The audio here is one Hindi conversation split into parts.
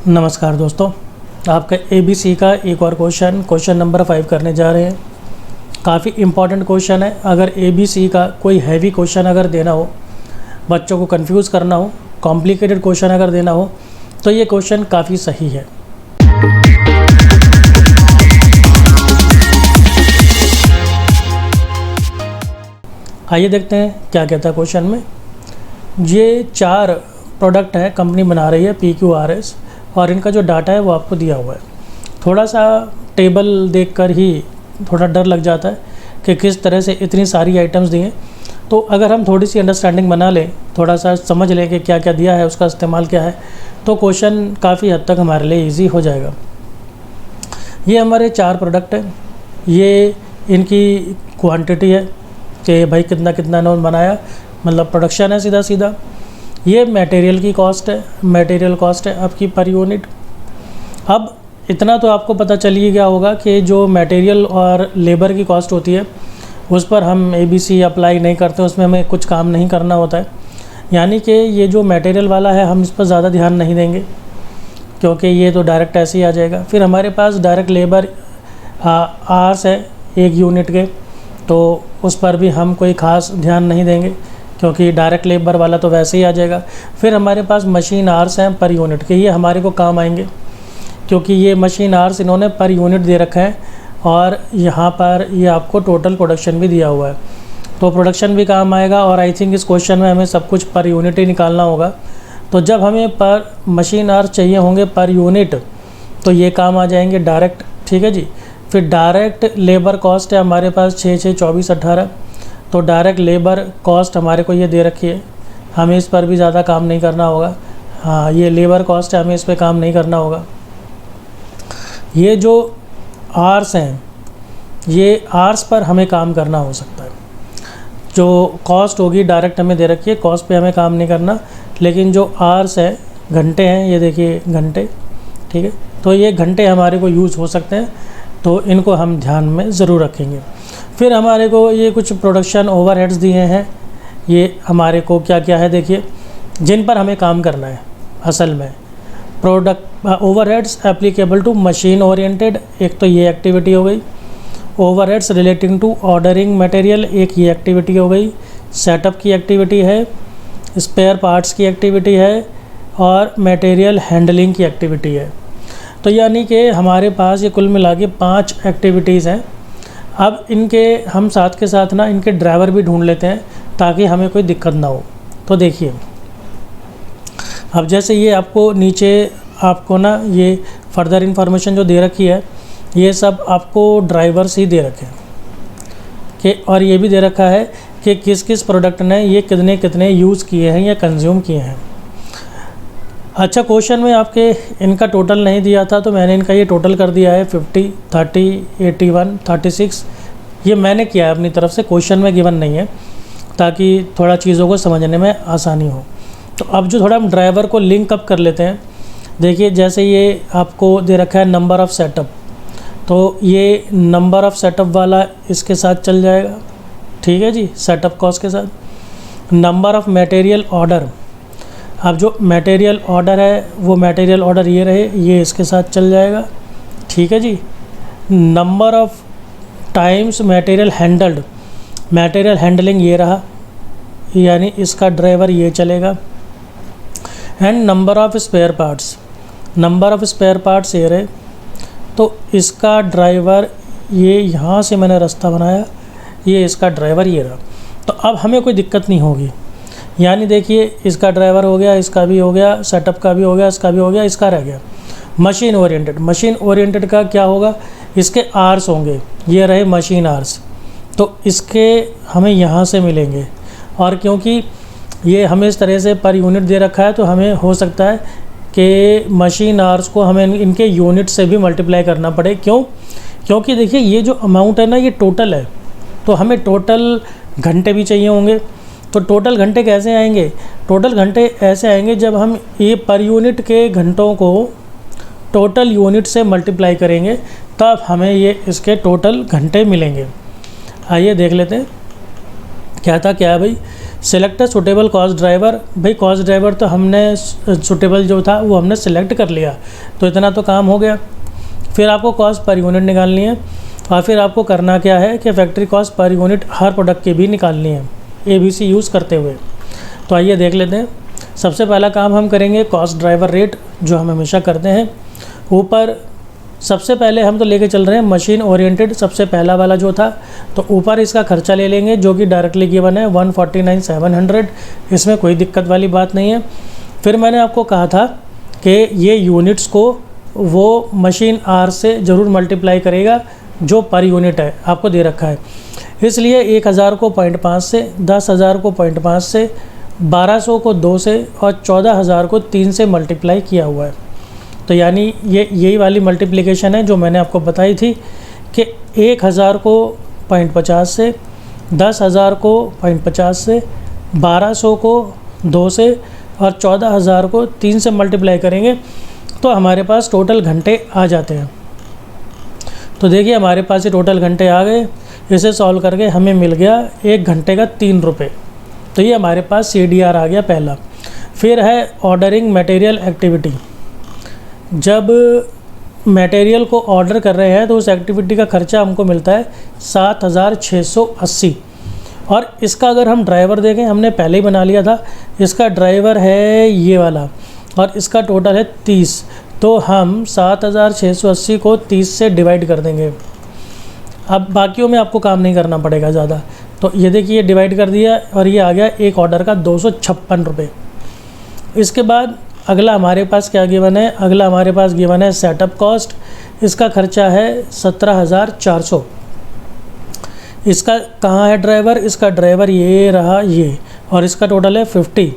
नमस्कार दोस्तों, आपका ABC का एक और क्वेश्चन नंबर 5 करने जा रहे हैं। काफ़ी इम्पॉर्टेंट क्वेश्चन है। अगर ABC का कोई हैवी क्वेश्चन अगर देना हो, बच्चों को कंफ्यूज करना हो, कॉम्प्लिकेटेड क्वेश्चन अगर देना हो, तो ये क्वेश्चन काफ़ी सही है। आइए देखते हैं क्या कहता है क्वेश्चन में। ये 4 प्रोडक्ट है, कंपनी बना रही है PQRS, और इनका जो डाटा है वो आपको दिया हुआ है। थोड़ा सा टेबल देखकर ही थोड़ा डर लग जाता है कि किस तरह से इतनी सारी आइटम्स दिए। तो अगर हम थोड़ी सी अंडरस्टैंडिंग बना लें, थोड़ा सा समझ लें कि क्या क्या दिया है, उसका इस्तेमाल क्या है, तो क्वेश्चन काफ़ी हद तक हमारे लिए इजी हो जाएगा। ये हमारे 4 प्रोडक्ट हैं। ये इनकी क्वांटिटी है कि भाई कितना कितना इन्होंने बनाया, मतलब प्रोडक्शन है सीधा सीधा। ये मटेरियल की कॉस्ट है, मटेरियल कॉस्ट है आपकी पर यूनिट। अब इतना तो आपको पता चल ही गया होगा कि जो मटेरियल और लेबर की कॉस्ट होती है उस पर हम ABC अप्लाई नहीं करते, उसमें हमें कुछ काम नहीं करना होता है। यानी कि ये जो मटेरियल वाला है हम इस पर ज़्यादा ध्यान नहीं देंगे क्योंकि ये तो डायरेक्ट ऐसे ही आ जाएगा। फिर हमारे पास डायरेक्ट लेबर आवर्स है 1 यूनिट के, तो उस पर भी हम कोई ख़ास ध्यान नहीं देंगे क्योंकि डायरेक्ट लेबर वाला तो वैसे ही आ जाएगा। फिर हमारे पास मशीन आवर्स हैं पर यूनिट के, ये हमारे को काम आएंगे क्योंकि ये मशीन आवर्स इन्होंने पर यूनिट दे रखा है और यहाँ पर ये आपको टोटल प्रोडक्शन भी दिया हुआ है, तो प्रोडक्शन भी काम आएगा। और आई थिंक इस क्वेश्चन में हमें सब कुछ पर यूनिट ही निकालना होगा। तो जब हमें पर मशीन आवर्स चाहिए होंगे पर यूनिट, तो ये काम आ जाएंगे डायरेक्ट। ठीक है जी। फिर डायरेक्ट लेबर कॉस्ट है हमारे पास 6, 6, 24, 18, तो डायरेक्ट लेबर कॉस्ट हमारे को ये दे रखी है, हमें इस पर भी ज़्यादा काम नहीं करना होगा। हाँ, ये लेबर कॉस्ट है, हमें इस पर काम नहीं करना होगा। ये जो आवर्स हैं, ये आवर्स पर हमें काम करना हो सकता है। जो कॉस्ट होगी डायरेक्ट हमें दे रखी है, कॉस्ट पे हमें काम नहीं करना, लेकिन जो आवर्स है, घंटे हैं, ये देखिए घंटे। ठीक है, तो ये घंटे हमारे को यूज़ हो सकते हैं, तो इनको हम ध्यान में ज़रूर रखेंगे। फिर हमारे को ये कुछ प्रोडक्शन ओवरहेड्स दिए हैं। ये हमारे को क्या क्या है देखिए, जिन पर हमें काम करना है। असल में product overheads applicable to machine oriented, एक तो ये एक्टिविटी हो गई। Overheads relating to ordering material, एक ये एक्टिविटी हो गई। सेटअप की एक्टिविटी है, स्पेयर पार्ट्स की एक्टिविटी है, और मटेरियल हैंडलिंग की एक्टिविटी है। तो यानी कि हमारे पास ये कुल मिला के 5 एक्टिविटीज़ हैं। अब इनके हम साथ के साथ ना इनके ड्राइवर भी ढूंढ लेते हैं ताकि हमें कोई दिक्कत ना हो। तो देखिए, अब जैसे ये आपको नीचे आपको ना ये फर्दर इन्फॉर्मेशन जो दे रखी है, ये सब आपको ड्राइवर्स ही दे रखे हैं कि, और ये भी दे रखा है कि किस किस प्रोडक्ट ने ये कितने कितने यूज़ किए हैं या कंज्यूम किए हैं। अच्छा, क्वेश्चन में आपके इनका टोटल नहीं दिया था, तो मैंने इनका ये टोटल कर दिया है 50, 30, 81, 36। ये मैंने किया है अपनी तरफ से, क्वेश्चन में गिवन नहीं है, ताकि थोड़ा चीज़ों को समझने में आसानी हो। तो अब जो थोड़ा हम ड्राइवर को लिंक अप कर लेते हैं। देखिए, जैसे ये आपको दे रखा है नंबर ऑफ़ सेटअप, तो ये नंबर ऑफ़ सेटअप वाला इसके साथ चल जाएगा। ठीक है जी, सेटअप कॉस्ट के साथ। नंबर ऑफ़ मटेरियल ऑर्डर, अब जो मटेरियल ऑर्डर है वो मटेरियल ऑर्डर ये रहे, ये इसके साथ चल जाएगा। ठीक है जी। Number of times material handled, material handling ये रहा, यानी इसका ड्राइवर ये चलेगा। And number of spare parts, number of spare parts ये रहे, तो इसका ड्राइवर ये यहाँ से मैंने रास्ता बनाया, ये इसका ड्राइवर ये रहा। तो अब हमें कोई दिक्कत नहीं होगी। यानी देखिए, इसका ड्राइवर हो गया, इसका भी हो गया, सेटअप का भी हो गया, इसका भी हो गया, इसका रह गया। मशीन ओरिएंटेड, मशीन ओरिएंटेड का क्या होगा, इसके आवर्स होंगे, ये रहे मशीन आवर्स, तो इसके हमें यहाँ से मिलेंगे। और क्योंकि ये हमें इस तरह से पर यूनिट दे रखा है, तो हमें हो सकता है कि मशीन आवर्स को हमें इनके यूनिट से भी मल्टीप्लाई करना पड़े। क्यों? क्योंकि देखिए, ये जो अमाउंट है ना, ये टोटल है, तो हमें टोटल घंटे भी चाहिए होंगे। तो टोटल घंटे कैसे आएंगे? टोटल घंटे ऐसे आएंगे जब हम ये पर यूनिट के घंटों को टोटल यूनिट से मल्टीप्लाई करेंगे, तब हमें ये इसके टोटल घंटे मिलेंगे। आइए देख लेते हैं क्या था क्या है भाई। सेलेक्ट सुटेबल कॉस्ट ड्राइवर, भाई कॉस्ट ड्राइवर तो हमने सुटेबल जो था वो हमने सेलेक्ट कर लिया, तो इतना तो काम हो गया। फिर आपको कॉस्ट पर यूनिट निकालनी है और फिर आपको करना क्या है कि फैक्ट्री कॉस्ट पर यूनिट हर प्रोडक्ट की भी निकालनी है ABC यूज़ करते हुए। तो आइए देख लेते हैं। सबसे पहला काम हम करेंगे कॉस्ट ड्राइवर रेट, जो हम हमेशा करते हैं। ऊपर सबसे पहले हम तो लेके चल रहे हैं मशीन ओरिएंटेड, सबसे पहला वाला जो था, तो ऊपर इसका खर्चा ले लेंगे जो कि डायरेक्टली गिवन है 149,700। इसमें कोई दिक्कत वाली बात नहीं है। फिर मैंने आपको कहा था कि ये यूनिट्स को वो मशीन आर से ज़रूर मल्टीप्लाई करेगा जो पर यूनिट है आपको दे रखा है। इसलिए 1000 को 0.5 से, 10,000 को 0.5 से, 1200 को 2 से और 14,000 को 3 से मल्टीप्लाई किया हुआ है। तो यानी यही वाली मल्टीप्लिकेशन है जो मैंने आपको बताई थी कि 1000 को 0.50 से, 10,000 को 0.50 से, 1200 को 2 से और 14,000 को 3 से मल्टीप्लाई करेंगे तो हमारे पास टोटल घंटे आ जाते हैं। तो देखिए हमारे पास ये टोटल घंटे आ गए। इसे सॉल्व करके हमें मिल गया 1 घंटे का 3 रुपये। तो ये हमारे पास CDR आ गया पहला। फिर है ऑर्डरिंग मटेरियल एक्टिविटी। जब मटेरियल को ऑर्डर कर रहे हैं तो उस एक्टिविटी का खर्चा हमको मिलता है 7,680। और इसका अगर हम ड्राइवर देखें, हमने पहले ही बना लिया था, इसका ड्राइवर है ये वाला और इसका टोटल है 30। तो हम 7,680 को 30 से डिवाइड कर देंगे। अब बाकियों में आपको काम नहीं करना पड़ेगा ज़्यादा। तो ये देखिए डिवाइड कर दिया और ये आ गया एक ऑर्डर का 256 रुपये। इसके बाद अगला हमारे पास क्या गिवन है, अगला हमारे पास गिवन है सेटअप कॉस्ट। इसका खर्चा है 17,400। इसका कहाँ है ड्राइवर, इसका ड्राइवर ये रहा ये, और इसका टोटल है 50।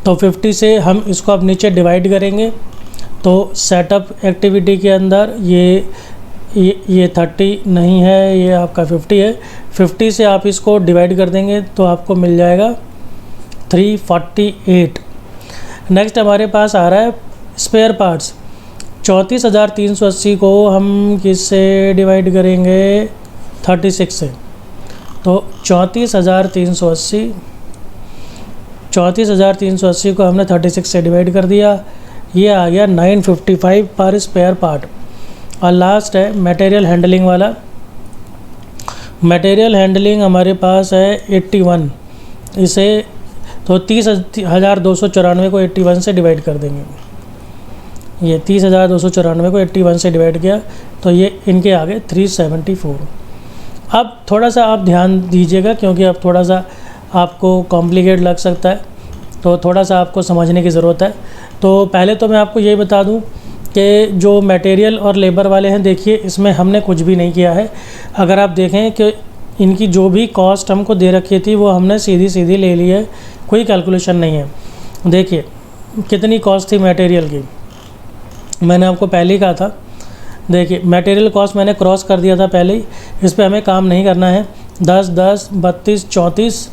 तो 50 से हम इसको अब नीचे डिवाइड करेंगे। तो सेटअप एक्टिविटी के अंदर ये 30 नहीं है, ये आपका 50 है। 50 से आप इसको डिवाइड कर देंगे तो आपको मिल जाएगा 348। नेक्स्ट हमारे पास आ रहा है स्पेयर पार्ट्स। 34,380 को हम किससे डिवाइड करेंगे, 36 से। तो 34,380 को हमने 36 से डिवाइड कर दिया। ये आ गया 955 पर स्पेयर पार्ट। और लास्ट है मटेरियल हैंडलिंग वाला। मटेरियल हैंडलिंग हमारे पास है 81। इसे तो 30,294 को 81 से डिवाइड कर देंगे। ये 30,294 को 81 से डिवाइड किया तो ये इनके आगे 374। अब थोड़ा सा आप ध्यान दीजिएगा क्योंकि अब थोड़ा सा आपको कॉम्प्लिकेट लग सकता है, तो थोड़ा सा आपको समझने की ज़रूरत है। तो पहले तो मैं आपको यही बता दूं कि जो मटेरियल और लेबर वाले हैं, देखिए इसमें हमने कुछ भी नहीं किया है। अगर आप देखें कि इनकी जो भी कॉस्ट हमको दे रखी थी वो हमने सीधी सीधी ले ली है, कोई कैलकुलेशन नहीं है। देखिए कितनी कॉस्ट थी मटेरियल की, मैंने आपको पहले ही कहा था। देखिए मटेरियल कॉस्ट मैंने क्रॉस कर दिया था पहले ही, इस पर हमें काम नहीं करना है। 10, 10, 32, 34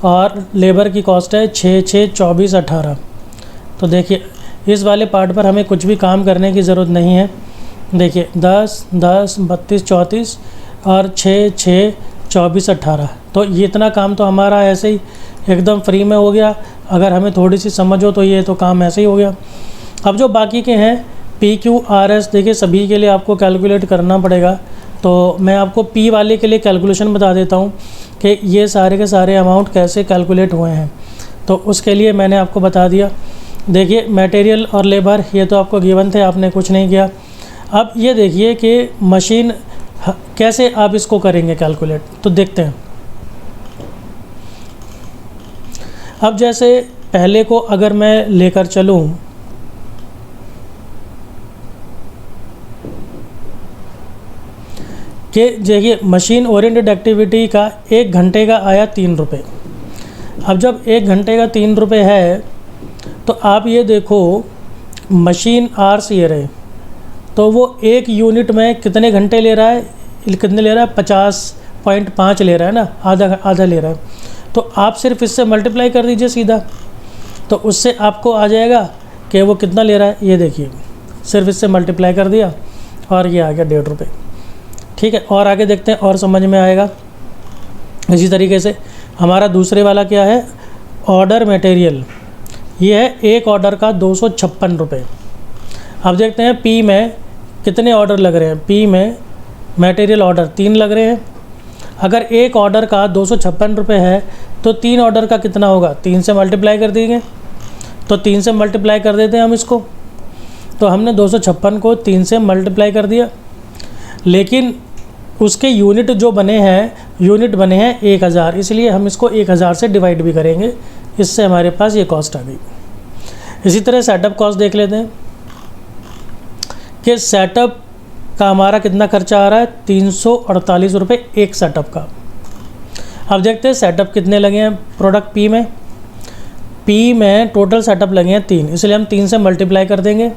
और लेबर की कॉस्ट है 6, 6, 24, 18। तो देखिए इस वाले पार्ट पर हमें कुछ भी काम करने की ज़रूरत नहीं है। देखिए 10, 10, 32, 34 और 6, 6, 24, 18। तो ये इतना काम तो हमारा ऐसे ही एकदम फ्री में हो गया। अगर हमें थोड़ी सी समझ हो तो ये तो काम ऐसे ही हो गया। अब जो बाकी के हैं PQRS, देखिए सभी के लिए आपको कैलकुलेट करना पड़ेगा। तो मैं आपको P वाले के लिए कैलकुलेशन बता देता हूँ कि ये सारे के सारे अमाउंट कैसे कैलकुलेट हुए हैं। तो उसके लिए मैंने आपको बता दिया। देखिए मटेरियल और लेबर ये तो आपको गिवन थे, आपने कुछ नहीं किया। अब ये देखिए कि मशीन कैसे आप इसको करेंगे कैलकुलेट, तो देखते हैं। अब जैसे पहले को अगर मैं लेकर चलूँ, कि देखिए मशीन ओरिएंटेड एक्टिविटी का 1 घंटे का आया 3 रुपये। अब जब 1 घंटे का 3 रुपये है तो आप ये देखो मशीन आर्स ये रहे, तो वो 1 यूनिट में कितने घंटे ले रहा है, कितने ले रहा है, 50.5 ले रहा है ना, आधा ले रहा है। तो आप सिर्फ इससे मल्टीप्लाई कर दीजिए सीधा, तो उससे आपको आ जाएगा कि वो कितना ले रहा है। ये देखिए सिर्फ इससे मल्टीप्लाई कर दिया और ये आ गया 1.5 रुपये। ठीक है, और आगे देखते हैं और समझ में आएगा। इसी तरीके से हमारा दूसरे वाला क्या है, ऑर्डर मटेरियल, ये है एक ऑर्डर का 256 रुपये। अब देखते हैं पी में कितने ऑर्डर लग रहे हैं। पी में मटेरियल ऑर्डर 3 लग रहे हैं। अगर एक ऑर्डर का 256 रुपये है तो 3 ऑर्डर का कितना होगा, 3 से मल्टीप्लाई कर देंगे। तो 3 से मल्टीप्लाई कर देते हैं हम इसको। तो हमने 256 को 3 से मल्टीप्लाई कर दिया, लेकिन उसके यूनिट जो बने हैं, यूनिट बने हैं 1000, इसलिए हम इसको 1000 से डिवाइड भी करेंगे। इससे हमारे पास ये कॉस्ट आ गई। इसी तरह सेटअप कॉस्ट देख लेते हैं कि सेटअप का हमारा कितना खर्चा आ रहा है, 348 रुपये एक सेटअप का। अब देखते हैं सेटअप कितने लगे हैं प्रोडक्ट पी में। पी में टोटल सेटअप लगे हैं 3, इसलिए हम 3 से मल्टीप्लाई कर देंगे।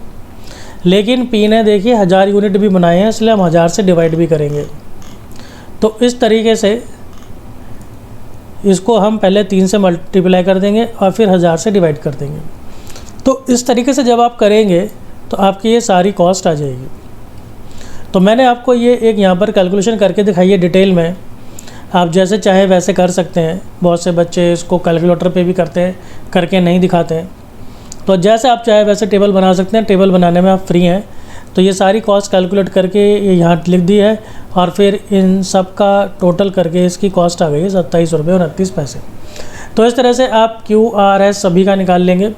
लेकिन पी ने देखिए 1000 यूनिट भी बनाए हैं, इसलिए हम 1000 से डिवाइड भी करेंगे। तो इस तरीके से इसको हम पहले 3 से मल्टीप्लाई कर देंगे और फिर 1000 से डिवाइड कर देंगे। तो इस तरीके से जब आप करेंगे तो आपकी ये सारी कॉस्ट आ जाएगी। तो मैंने आपको ये एक यहाँ पर कैलकुलेशन करके दिखाई है डिटेल में। आप जैसे चाहे वैसे कर सकते हैं। बहुत से बच्चे इसको कैलकुलेटर पे भी करते हैं, करके नहीं दिखाते हैं। तो जैसे आप चाहे वैसे टेबल बना सकते हैं। टेबल बनाने में आप फ्री हैं। तो ये सारी कॉस्ट कैलकुलेट करके ये यहाँ लिख दी है और फिर इन सब का टोटल करके इसकी कॉस्ट आ गई है 27 रुपये 29 पैसे। तो इस तरह से आप QRS सभी का निकाल लेंगे।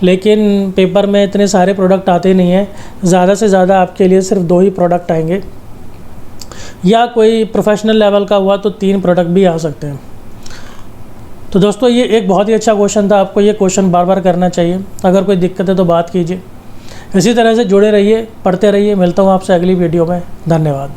लेकिन पेपर में इतने सारे प्रोडक्ट आते नहीं हैं, ज़्यादा से ज़्यादा आपके लिए सिर्फ 2 ही प्रोडक्ट आएंगे, या कोई प्रोफेशनल लेवल का हुआ तो 3 प्रोडक्ट भी आ सकते हैं। तो दोस्तों ये एक बहुत ही अच्छा क्वेश्चन था। आपको ये क्वेश्चन बार बार करना चाहिए। अगर कोई दिक्कत है तो बात कीजिए। इसी तरह से जुड़े रहिए, पढ़ते रहिए। मिलता हूँ आपसे अगली वीडियो में। धन्यवाद।